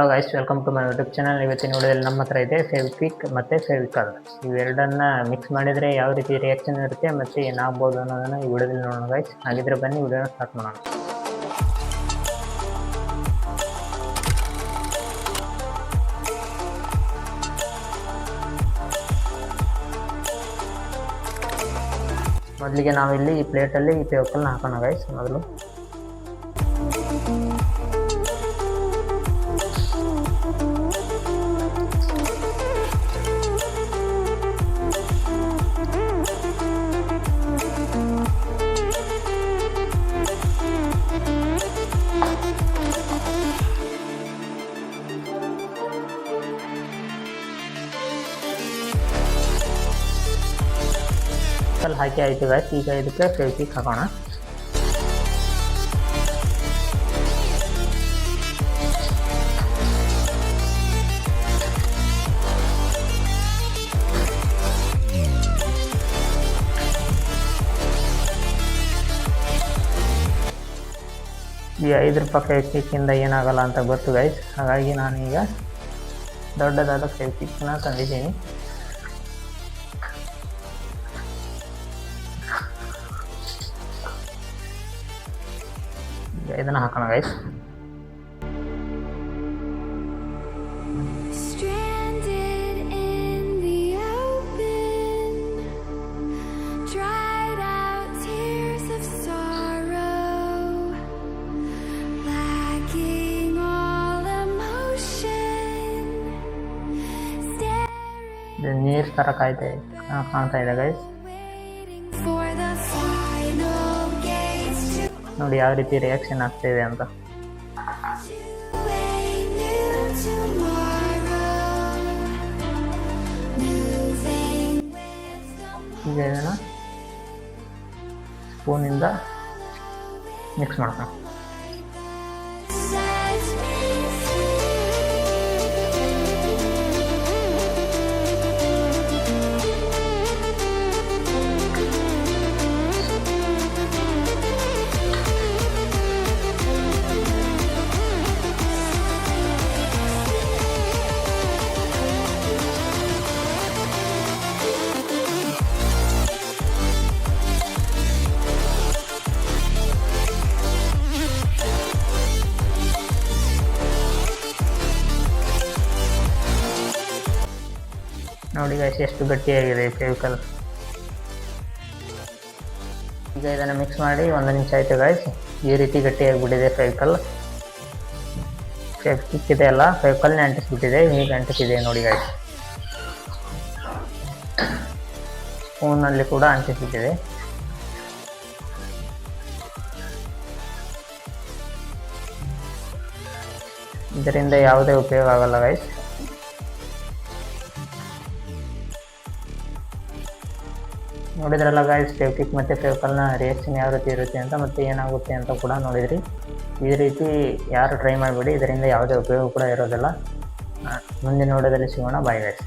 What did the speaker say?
Guys, welcome to my YouTube channel. ಇವತ್ತಿನ ವಿಡಿಯೋದಲ್ಲಿ ನಮ್ಮ ಹತ್ರ ಇದೆ ಫೆವಿಕ್ವಿಕ್ ಮತ್ತು ಫೆವಿಕಾಲ್. ಇವೆರಡನ್ನ ಮಿಕ್ಸ್ ಮಾಡಿದರೆ ಯಾವ ರೀತಿ ರಿಯಾಕ್ಷನ್ ಇರುತ್ತೆ ಮತ್ತು ಏನಾಗ್ಬೋದು ಅನ್ನೋದನ್ನು ಈ ವಿಡಿಯೋದಲ್ಲಿ ನೋಡೋಣ ಗೈಸ್. ಹಾಗಿದ್ರೆ ಬನ್ನಿ ವಿಡಿಯೋನ ಸ್ಟಾರ್ಟ್ ಮಾಡೋಣ. ಮೊದಲಿಗೆ ನಾವಿಲ್ಲಿ ಈ ಪ್ಲೇಟಲ್ಲಿ ಈ ಫೆವಿಕಾಲ್ನ ಹಾಕೋಣ ಗೈಸ್. ಮೊದಲು ಹಾಕಿ ಆಯಿತು ಗೈಸ್. ಈಗ ಇದಕ್ಕೆ ಫೆವಿಕ್ವಿಕ್ ಹಾಕೋಣ. ಈ 5 ರೂಪಾಯಿ ಫೆವಿಕ್ವಿಕ್ಕಿಂದ ಏನಾಗಲ್ಲ ಅಂತ ಗೊತ್ತು ಗೈಸ್. ಹಾಗಾಗಿ ನಾನೀಗ ದೊಡ್ಡದಾದ ಫೆವಿಕ್ವಿಕ್ನ ತಂದಿದ್ದೀನಿ. ಇದನ್ನು ಹಾಕೋಣ ಗೈಸ್. ನೀರು ಥರ ಕಾಣ್ತಾ ಇದೆ ಗೈಸ್. ನೋಡಿ ಯಾವ ರೀತಿ ರಿಯಾಕ್ಷನ್ ಆಗ್ತಾಯಿದೆ ಅಂತ. ಈಗ ಇದನ್ನು ಸ್ಪೂನಿಂದ ಮಿಕ್ಸ್ ಮಾಡ್ಕೊಂಡು ನೋಡಿ ಗೈಸ್, ಎಷ್ಟು ಗಟ್ಟಿಯಾಗಿದೆ ಫೆವಿಕಲ್. ಈಗ ಇದನ್ನು ಮಿಕ್ಸ್ ಮಾಡಿ 1 ನಿಮಿಷ ಆಯಿತು ಗೈಸ್. ಈ ರೀತಿ ಗಟ್ಟಿಯಾಗಿಬಿಟ್ಟಿದೆ ಫೆವಿಕಲ್. ಫೆವಿಕ್ವಿಕ್ ಇದೆ ಅಲ್ಲ, ಫೆವಿಕಲ್ನೇ ಅಂಟಿಸ್ಬಿಟ್ಟಿದೆ. ಹೀಗೆ ಅಂಟಿಸಿದೆ ನೋಡಿ ಗೈಸ್. ಸ್ಪೂನಲ್ಲಿ ಕೂಡ ಅಂಟಿಸ್ಬಿಟ್ಟಿದೆ. ಇದರಿಂದ ಯಾವುದೇ ಉಪಯೋಗ ಆಗಲ್ಲ ಗೈಸ್. ನೋಡಿದ್ರಲ್ಲ ಗೈಸ್, ಫೆವಿಕ್ವಿಕ್ ಮತ್ತು ಫೆವಿಕಲ್ನ ರಿಯಾಕ್ಷನ್ ಯಾವ ರೀತಿ ಇರುತ್ತೆ ಅಂತ, ಮತ್ತು ಏನಾಗುತ್ತೆ ಅಂತ ಕೂಡ ನೋಡಿದ್ರಿ. ಈ ರೀತಿ ಯಾರು ಟ್ರೈ ಮಾಡಬೇಡಿ, ಇದರಿಂದ ಯಾವುದೇ ಉಪಯೋಗ ಕೂಡ ಇರೋದಿಲ್ಲ. ಮುಂದಿನ ವಿಡಿಯೋದಲ್ಲಿ ಸಿಗೋಣ. Bye guys.